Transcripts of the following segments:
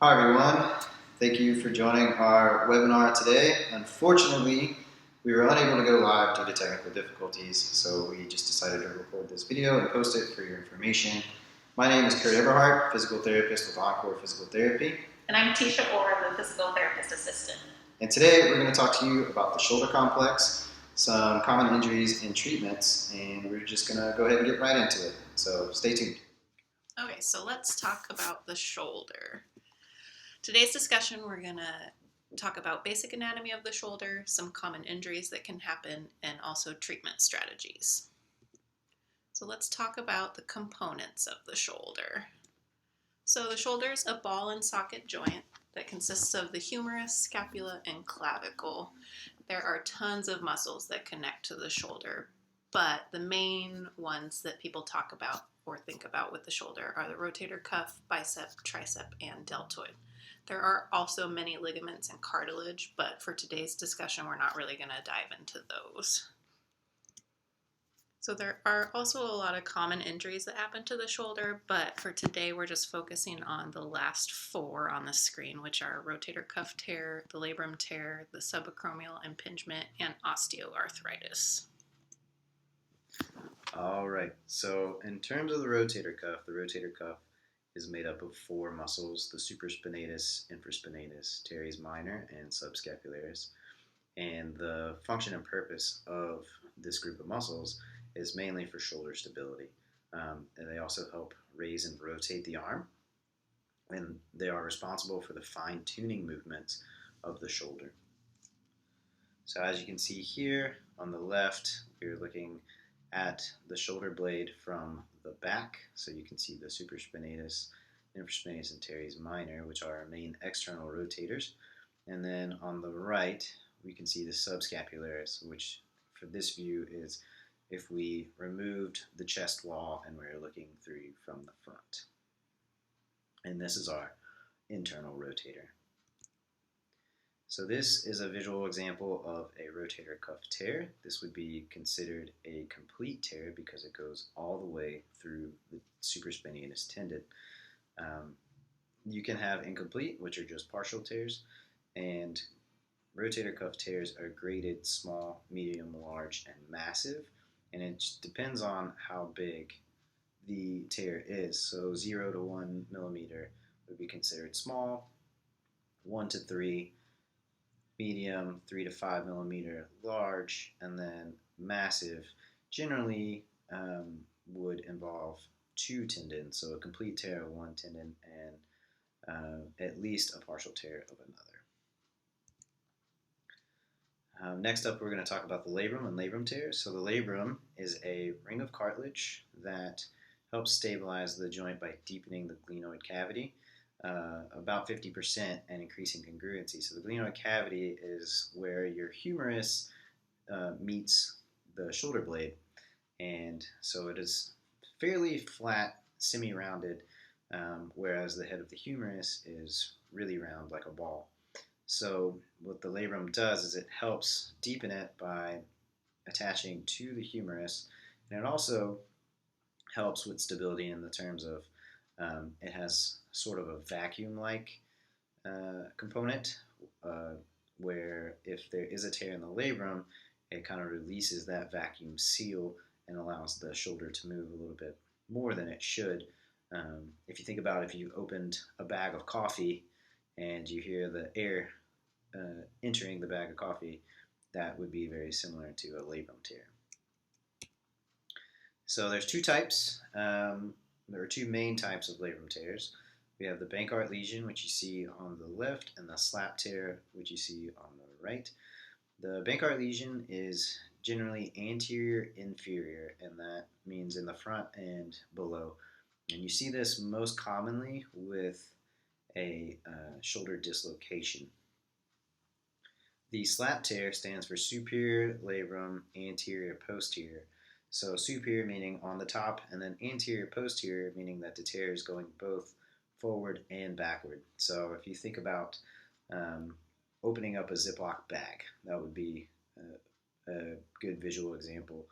Hi everyone, thank you for joining our webinar today. Unfortunately, we were unable to go live due to technical difficulties, so we just decided to record this video and post it for your information. My name is Kurt Eberhardt, physical therapist with Encore Physical Therapy. And I'm Tisha Orr, the physical therapist assistant. And today we're going to talk to you about the shoulder complex, some common injuries and treatments, and we're just going to go ahead and get right into it. So stay tuned. Okay, so let's talk about the shoulder. Today's discussion, we're going to talk about basic anatomy of the shoulder, some common injuries that can happen, and also treatment strategies. So let's talk about the components of the shoulder. So the shoulder is a ball and socket joint that consists of the humerus, scapula, and clavicle. There are tons of muscles that connect to the shoulder, but the main ones that people talk about or think about with the shoulder are the rotator cuff, bicep, tricep, and deltoid. There are also many ligaments and cartilage, but for today's discussion, we're not really going to dive into those. So there are also a lot of common injuries that happen to the shoulder, but for today we're just focusing on the last four on the screen, which are rotator cuff tear, the labrum tear, the subacromial impingement, and osteoarthritis. All right, so in terms of the rotator cuff is made up of four muscles: the supraspinatus, infraspinatus, teres minor, and subscapularis. And the function and purpose of this group of muscles is mainly for shoulder stability. And they also help raise and rotate the arm, and they are responsible for the fine-tuning movements of the shoulder. So as you can see here on the left, we're looking at the shoulder blade from the back. So you can see the supraspinatus, infraspinatus, and teres minor, which are our main external rotators. And then on the right, we can see the subscapularis, which for this view is if we removed the chest wall and we're looking through from the front. And this is our internal rotator. So this is a visual example of a rotator cuff tear. This would be considered a complete tear because it goes all the way through the supraspinatus tendon. You can have incomplete, which are just partial tears, and rotator cuff tears are graded small, medium, large, and massive, and it depends on how big the tear is. So 0 to 1 millimeter would be considered small, 1 to 3 medium, 3 to 5 millimeter large, and then massive generally would involve two tendons, so a complete tear of one tendon and at least a partial tear of another. Next up, we're going to talk about the labrum and labrum tears. So the labrum is a ring of cartilage that helps stabilize the joint by deepening the glenoid cavity about 50% and increasing congruency. So the glenoid cavity is where your humerus meets the shoulder blade, and so it is fairly flat, semi-rounded, whereas the head of the humerus is really round like a ball. So what the labrum does is it helps deepen it by attaching to the humerus, and it also helps with stability in the terms of it has sort of a vacuum-like component where if there is a tear in the labrum, it kind of releases that vacuum seal and allows the shoulder to move a little bit more than it should. If you think about if you opened a bag of coffee and you hear the air entering the bag of coffee, that would be very similar to a labrum tear. So there's two types. There are two main types of labrum tears. We have the Bankart lesion, which you see on the left, and the slap tear, which you see on the right. The Bankart lesion is generally anterior inferior, and that means in the front and below. And you see this most commonly with a shoulder dislocation. The slap tear stands for superior labrum anterior posterior. So superior meaning on the top, and then anterior posterior meaning that the tear is going both forward and backward. So if you think about opening up a Ziploc bag, that would be a good visual example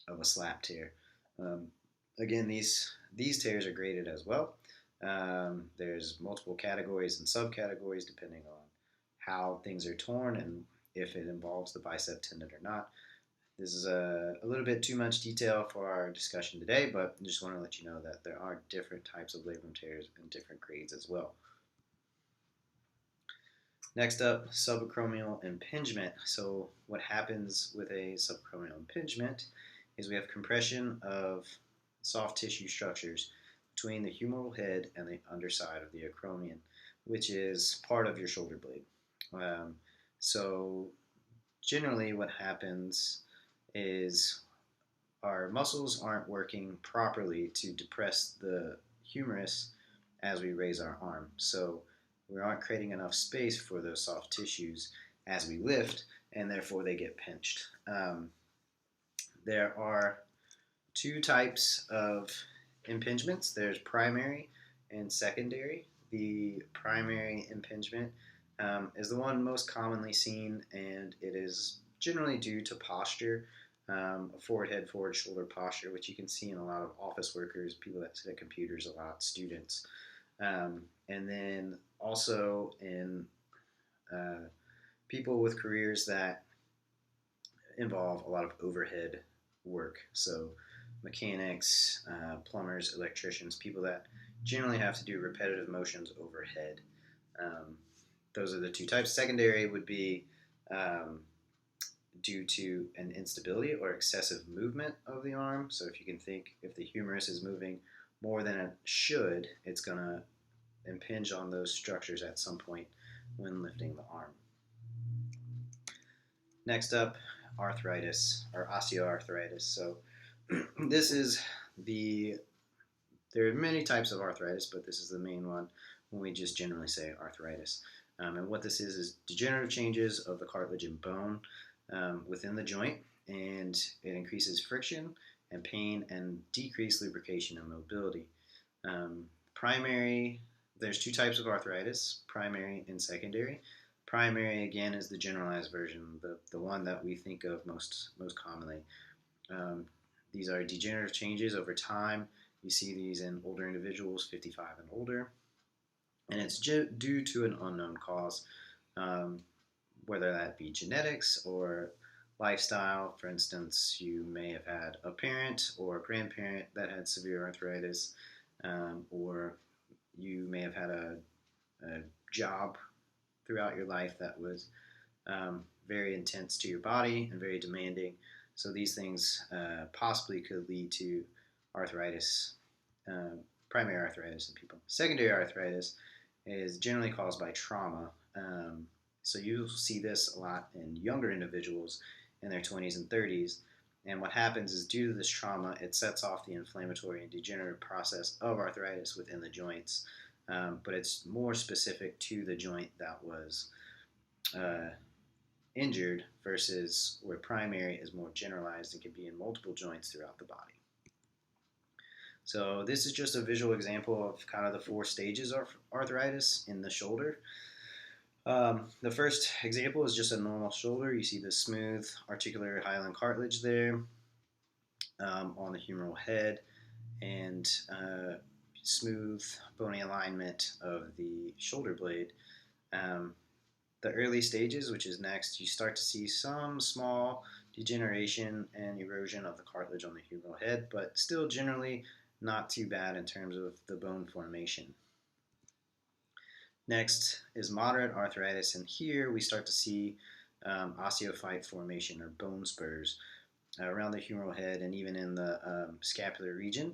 of a slap tear. Again, these tears are graded as well. There's multiple categories and subcategories depending on how things are torn and if it involves the bicep tendon or not. This is a little bit too much detail for our discussion today, but I just want to let you know that there are different types of labrum tears and different grades as well. Next up, subacromial impingement. So what happens with a subacromial impingement is we have compression of soft tissue structures between the humeral head and the underside of the acromion, which is part of your shoulder blade. So generally what happens is our muscles aren't working properly to depress the humerus as we raise our arm. So we aren't creating enough space for those soft tissues as we lift, and therefore they get pinched. There are two types of impingements. There's primary and secondary. The primary impingement is the one most commonly seen, and it is generally due to posture, a forward head, forward shoulder posture, which you can see in a lot of office workers, people that sit at computers a lot, students. And then also in people with careers that involve a lot of overhead work. So mechanics, plumbers, electricians, people that generally have to do repetitive motions overhead. Those are the two types. Secondary would be due to an instability or excessive movement of the arm. So if you can think, if the humerus is moving more than it should, it's going to impinge on those structures at some point when lifting the arm. Next up, arthritis or osteoarthritis. So this is there are many types of arthritis, but this is the main one when we just generally say arthritis. And what this is degenerative changes of the cartilage and bone within the joint, and it increases friction and pain and decreased lubrication and mobility. Primary, there's two types of arthritis, primary and secondary. Primary, again, is the generalized version, the one that we think of most commonly. These are degenerative changes over time. You see these in older individuals, 55 and older, and it's due to an unknown cause, whether that be genetics or lifestyle. For instance, you may have had a parent or a grandparent that had severe arthritis, or you may have had a job throughout your life that was very intense to your body and very demanding. So these things possibly could lead to arthritis, primary arthritis in people. Secondary arthritis is generally caused by trauma. So you'll see this a lot in younger individuals in their 20s and 30s. And what happens is, due to this trauma, it sets off the inflammatory and degenerative process of arthritis within the joints. But it's more specific to the joint that was injured, versus where primary is more generalized and can be in multiple joints throughout the body. So this is just a visual example of kind of the four stages of arthritis in the shoulder. The first example is just a normal shoulder. You see the smooth articular hyaline cartilage there on the humeral head, and smooth bony alignment of the shoulder blade. The early stages, which is next, you start to see some small degeneration and erosion of the cartilage on the humeral head, but still generally not too bad in terms of the bone formation. Next is moderate arthritis, and here we start to see osteophyte formation or bone spurs around the humeral head and even in the scapular region.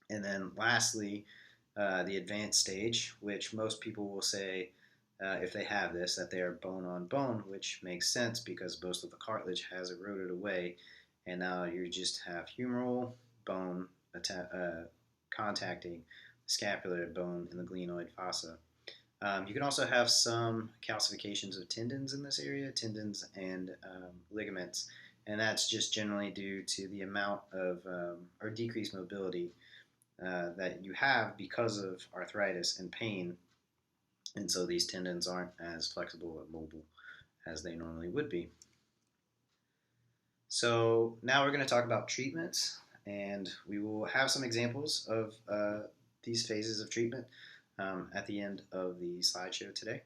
And then lastly, the advanced stage, which most people will say, if they have this, that they are bone on bone, which makes sense because most of the cartilage has eroded away, and now you just have humeral bone contacting scapular bone in the glenoid fossa. You can also have some calcifications of tendons in this area, tendons and ligaments, and that's just generally due to the amount of or decreased mobility that you have because of arthritis and pain, and so these tendons aren't as flexible or mobile as they normally would be. So now we're going to talk about treatments, and we will have some examples of these phases of treatment at the end of the slideshow today.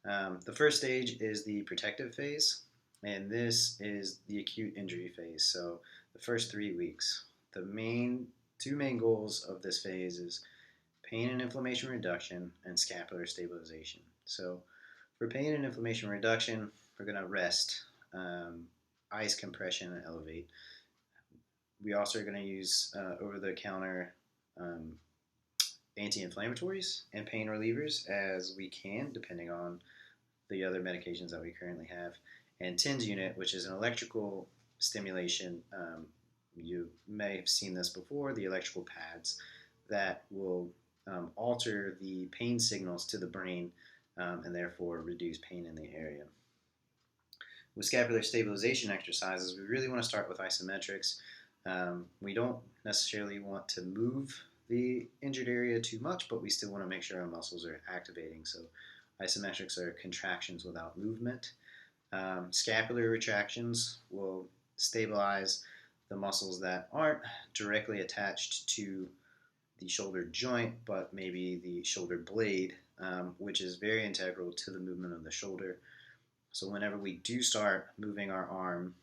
The first stage is the protective phase, and this is the acute injury phase. So the first 3 weeks. The two main goals of this phase is pain and inflammation reduction and scapular stabilization. So for pain and inflammation reduction, we're going to rest, ice compression, and elevate. We also are going to use over-the-counter anti-inflammatories and pain relievers as we can, depending on the other medications that we currently have. And TENS unit, which is an electrical stimulation. You may have seen this before, the electrical pads that will alter the pain signals to the brain and therefore reduce pain in the area. With scapular stabilization exercises, we really want to start with isometrics. We don't necessarily want to move the injured area too much, but we still want to make sure our muscles are activating. So isometrics are contractions without movement. Scapular retractions will stabilize the muscles that aren't directly attached to the shoulder joint, but maybe the shoulder blade, which is very integral to the movement of the shoulder. So whenever we do start moving our arm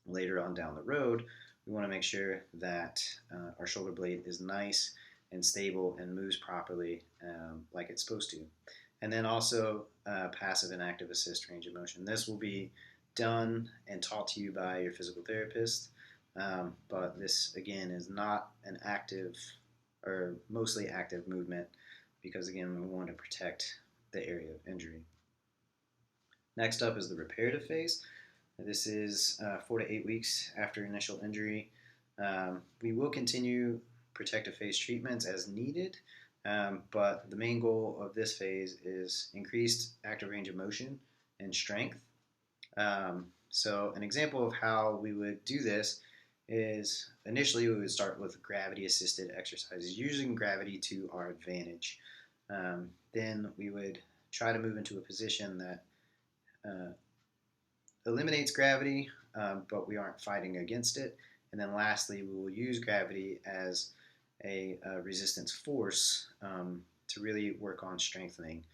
later on down the road, we want to make sure that our shoulder blade is nice and stable and moves properly like it's supposed to. And then also passive and active assist range of motion. This will be done and taught to you by your physical therapist, but this again is not an active or mostly active movement because again we want to protect the area of injury. Next up is the reparative phase. This is 4 to 8 weeks after initial injury. We will continue protective phase treatments as needed, but the main goal of this phase is increased active range of motion and strength. So an example of how we would do this is initially we would start with gravity-assisted exercises, using gravity to our advantage. Then we would try to move into a position that eliminates gravity, but we aren't fighting against it. And then lastly, we will use gravity as a resistance force to really work on strengthening.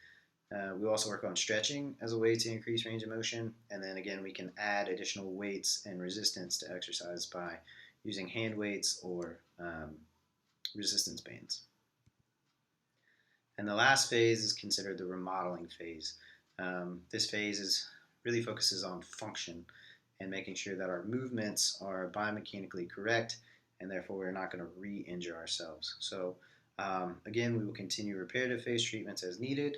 We also work on stretching as a way to increase range of motion. And then again, we can add additional weights and resistance to exercise by using hand weights or resistance bands. And the last phase is considered the remodeling phase. This phase really focuses on function and making sure that our movements are biomechanically correct and therefore we're not going to re-injure ourselves. So again, we will continue reparative phase treatments as needed,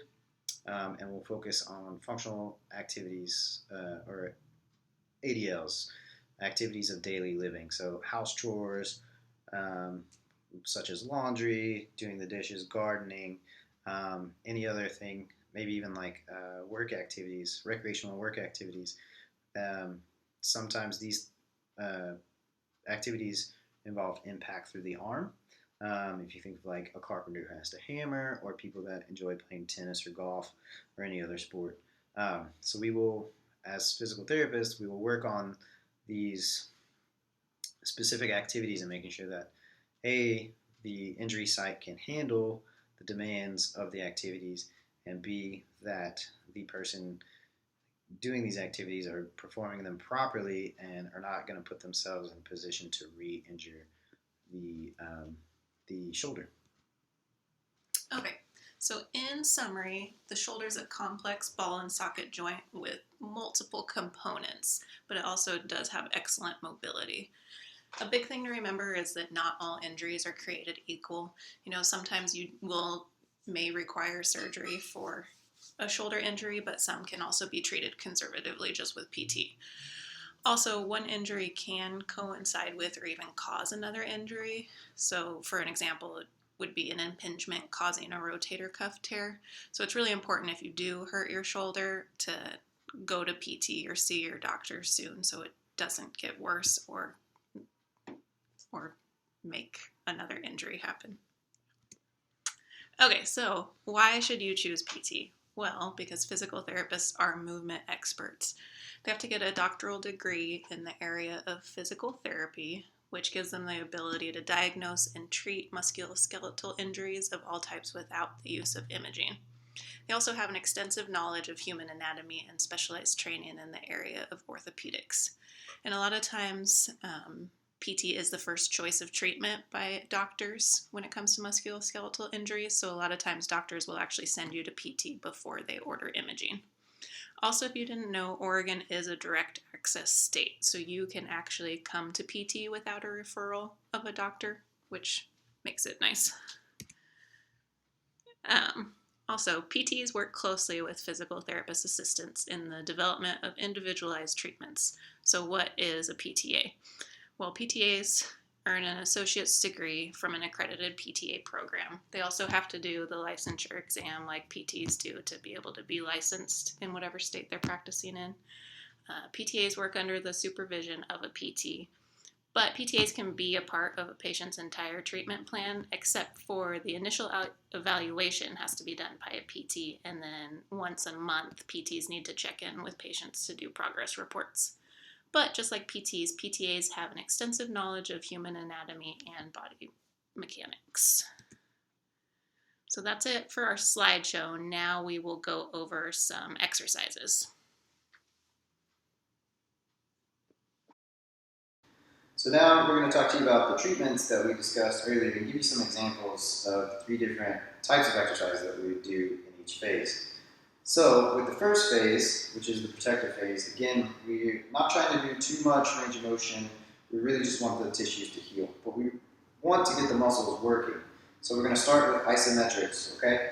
and we'll focus on functional activities or ADLs, activities of daily living. So house chores, such as laundry, doing the dishes, gardening, any other thing, maybe even like work activities, recreational work activities. Sometimes these activities involve impact through the arm. If you think of like a carpenter who has to hammer, or people that enjoy playing tennis or golf or any other sport. So we will, as physical therapists, we will work on these specific activities and making sure that A, the injury site can handle the demands of the activities, and B, that the person doing these activities are performing them properly and are not going to put themselves in a position to re-injure the shoulder. Okay, so in summary, the shoulder is a complex ball and socket joint with multiple components, but it also does have excellent mobility. A big thing to remember is that not all injuries are created equal. Sometimes you may require surgery for a shoulder injury, but some can also be treated conservatively just with PT. Also, one injury can coincide with or even cause another injury. So for an example, it would be an impingement causing a rotator cuff tear. So it's really important if you do hurt your shoulder to go to PT or see your doctor soon so it doesn't get worse or make another injury happen. Okay, so why should you choose PT? Well, because physical therapists are movement experts. They have to get a doctoral degree in the area of physical therapy, which gives them the ability to diagnose and treat musculoskeletal injuries of all types without the use of imaging. They also have an extensive knowledge of human anatomy and specialized training in the area of orthopedics. And a lot of times, PT is the first choice of treatment by doctors when it comes to musculoskeletal injuries. So a lot of times doctors will actually send you to PT before they order imaging. Also, if you didn't know, Oregon is a direct access state. So you can actually come to PT without a referral of a doctor, which makes it nice. Also, PTs work closely with physical therapist assistants in the development of individualized treatments. So what is a PTA? Well, PTAs earn an associate's degree from an accredited PTA program. They also have to do the licensure exam like PTs do to be able to be licensed in whatever state they're practicing in. PTAs work under the supervision of a PT, but PTAs can be a part of a patient's entire treatment plan, except for the initial evaluation has to be done by a PT, and then once a month, PTs need to check in with patients to do progress reports. But just like PTs, PTAs have an extensive knowledge of human anatomy and body mechanics. So that's it for our slideshow. Now we will go over some exercises. So now we're going to talk to you about the treatments that we discussed earlier and give you some examples of 3 different types of exercises that we would do in each phase. So with the first phase, which is the protective phase, again, we're not trying to do too much range of motion. We really just want the tissues to heal, but we want to get the muscles working. So we're going to start with isometrics, okay?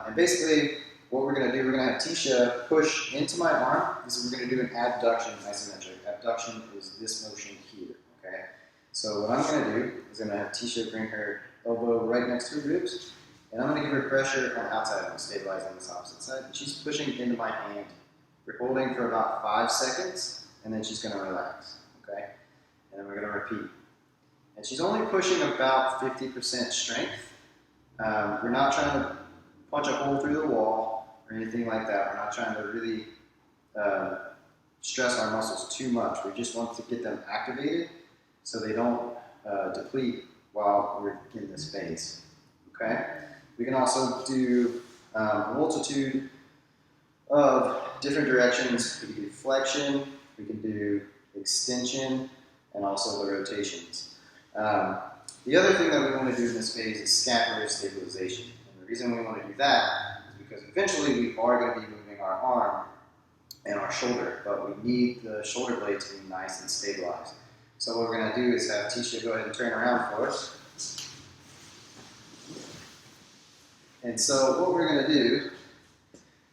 And basically, what we're going to do, we're going to have Tisha push into my arm. We're going to do an abduction isometric. Abduction is this motion here, okay? So what I'm going to do is I'm going to have Tisha bring her elbow right next to her ribs, and I'm going to give her pressure on the outside. I'm going to stabilize on this opposite side. She's pushing into my hand. We're holding for about 5 seconds, and then she's going to relax, okay? And then we're going to repeat. And she's only pushing about 50% strength. We're not trying to punch a hole through the wall or anything like that. We're not trying to really stress our muscles too much. We just want to get them activated so they don't deplete while we're in this phase. Okay? We can also do a multitude of different directions. We can do flexion, we can do extension, and also the rotations. The other thing that we want to do in this phase is scapular stabilization. And the reason we want to do that is because eventually we are going to be moving our arm and our shoulder, but we need the shoulder blade to be nice and stabilized. So what we're going to do is have Tisha go ahead and turn around for us. And so what we're going to do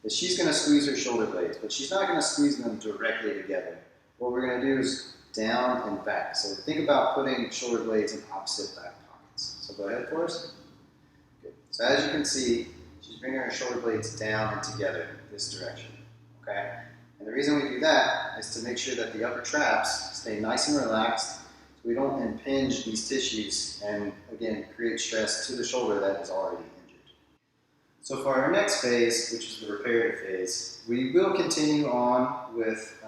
is she's going to squeeze her shoulder blades, but she's not going to squeeze them directly together. What we're going to do is down and back. So think about putting shoulder blades in opposite back pockets. So go ahead for us. Good. So as you can see, she's bringing her shoulder blades down and together this direction. Okay? And the reason we do that is to make sure that the upper traps stay nice and relaxed so we don't impinge these tissues and, again, create stress to the shoulder that is already injured. So for our next phase, which is the reparative phase, we will continue on with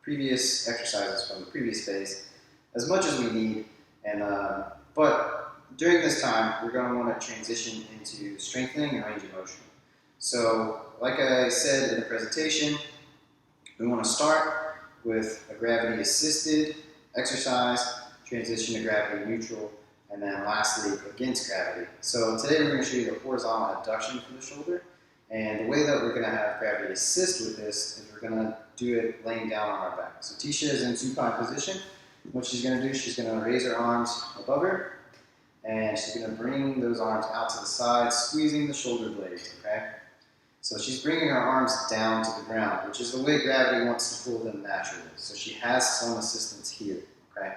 previous exercises from the previous phase as much as we need, and but during this time we're going to want to transition into strengthening and range of motion. So like I said in the presentation, we want to start with a gravity assisted exercise, transition to gravity neutral, and then lastly against gravity. So today we're going to show you the horizontal abduction for the shoulder, and the way that we're going to have gravity assist with this is we're going to do it laying down on our back. So Tisha is in supine position. What she's going to do, she's going to raise her arms above her, and she's going to bring those arms out to the side, squeezing the shoulder blades, okay? So she's bringing her arms down to the ground, which is the way gravity wants to pull them naturally. So she has some assistance here, okay?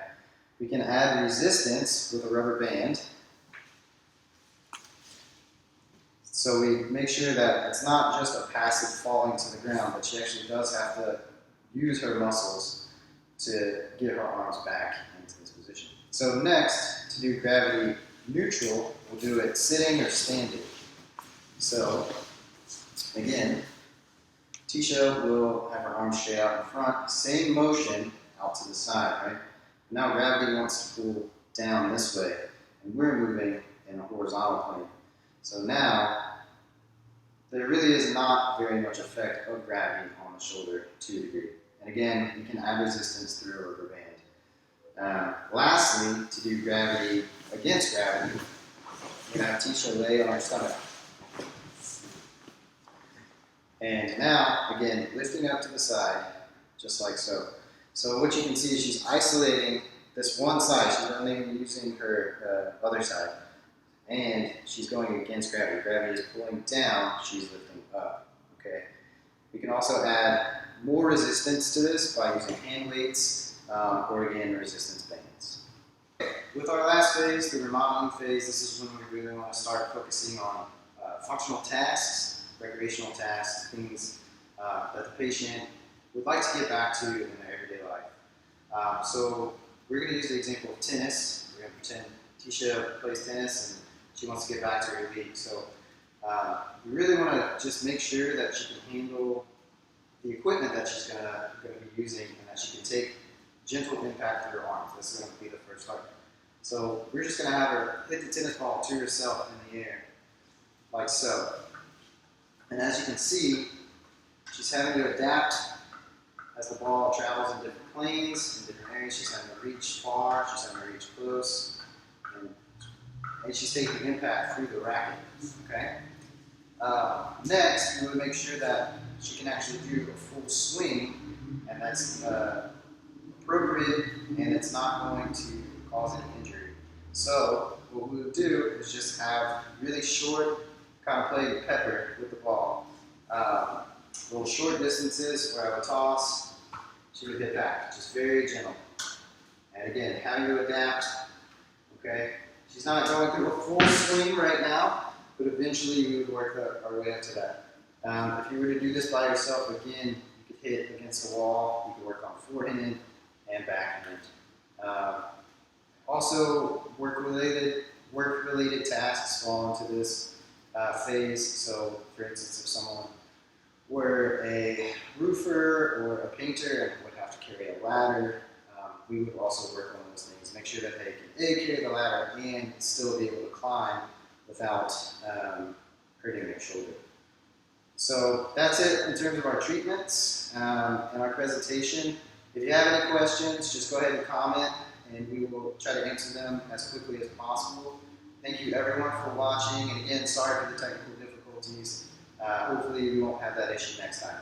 We can add resistance with a rubber band. So we make sure that it's not just a passive falling to the ground, but she actually does have to use her muscles to get her arms back into this position. So next, to do gravity neutral, we'll do it sitting or standing. So again, Tisha will have her arms straight out in front, same motion out to the side, right? Now gravity wants to pull down this way, and we're moving in a horizontal plane. So now, there really is not very much effect of gravity on the shoulder to a degree. And again, you can add resistance through a rubber band. Lastly, to do gravity against gravity, we're going to have Tisha lay on her stomach. And now, again, lifting up to the side, just like so. So what you can see is she's isolating this one side. She's only using her other side. And she's going against gravity. Gravity is pulling down, she's lifting up. Okay. We can also add more resistance to this by using hand weights or again resistance bands. Okay. With our last phase, the remodeling phase, this is when we really want to start focusing on functional tasks, recreational tasks, things that the patient would like to get back to in their everyday life. So we're going to use the example of tennis. We're going to pretend Tisha plays tennis and she wants to get back to her league. So we really want to just make sure that she can handle the equipment that she's going to be using and that she can take gentle impact through her arms. This is going to be the first part. So we're just going to have her hit the tennis ball to herself in the air, like so. And as you can see, she's having to adapt as the ball travels in different planes, in different areas. She's having to reach far, she's having to reach close, and she's taking impact through the racket. Okay. Next, we would make sure that she can actually do a full swing, and that's appropriate, and it's not going to cause any injury. So what we would do is just have really short, kind of play pepper with the ball. Little short distances where I would toss, she would hit back, just very gentle. And again, having to adapt. Okay. She's not going through a full swing right now, but eventually we would work our way up to that. If you were to do this by yourself, again, you could hit against the wall. You could work on forehand and backhand. Also, work-related tasks fall into this phase. So, for instance, if someone were a roofer or a painter and would have to carry a ladder, we would also work on those things. Make sure that they can carry the ladder and still be able to climb without hurting their shoulder. So that's it in terms of our treatments and our presentation. If you have any questions, just go ahead and comment and we will try to answer them as quickly as possible. Thank you everyone for watching, and again, sorry for the technical difficulties. Hopefully we won't have that issue next time.